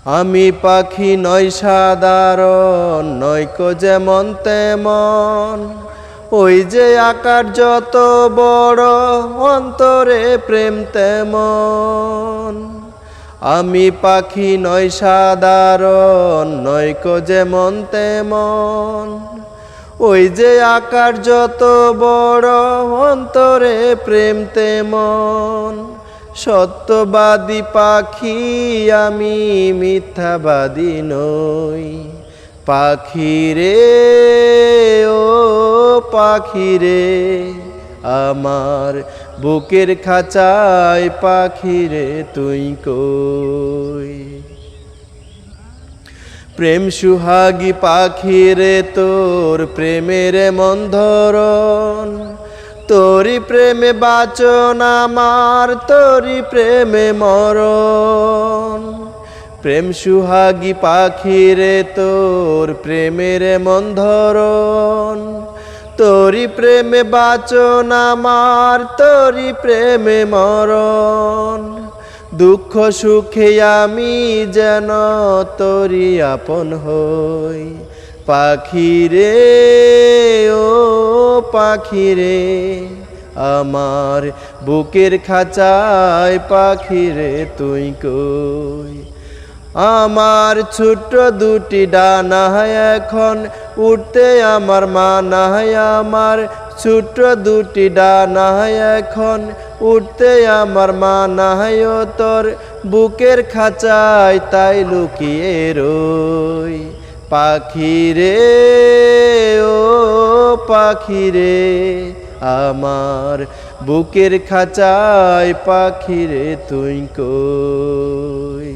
আমি পাখি নয় সাধারণ, নয়কো যেমন তেমন। ওই যে আকার যত বড়, অন্তরে প্রেম তেমন। আমি পাখি নয় সাধারণ, নয়কো যেমন তেমন। ওই যে আকার যত বড়, অন্তরে প্রেম তেমন। সত্যবাদী পাখি আমি, মিথ্যাবাদী নই। পাখি রে ও পাখি রে, আমার বুকের খাঁচায় পাখি রে তুই কই। প্রেম সুহাগী পাখি রে, তোর প্রেমের এমন ধরন। তোরি প্রেমে বাঁচন আমার, তোরি প্রেমে মরণ। প্রেম সুহাগী পাখি রে, তোর প্রেমের এমন ধরন। তোরি প্রেমে বাঁচন আমার, তোরি প্রেমে মরণ। দুঃখ সুখে আমি যেন তোরি আপন হই। পাখি রে ও পাখি রে, আমার বুকের খাঁচায় পাখি রে তুই কই। আমার ছোট্ট দুটি ডানা এখন উঠতে আমার মানা, আমার ছোট্ট দুটি ডানা এখন উঠতে আমার মানা। ও তোর বুকের খাঁচায় তাই লুকিয়ে রই। পাখি রে ও পাখি রে, আমার বুকের খাঁচায় পাখি রে তুই কই।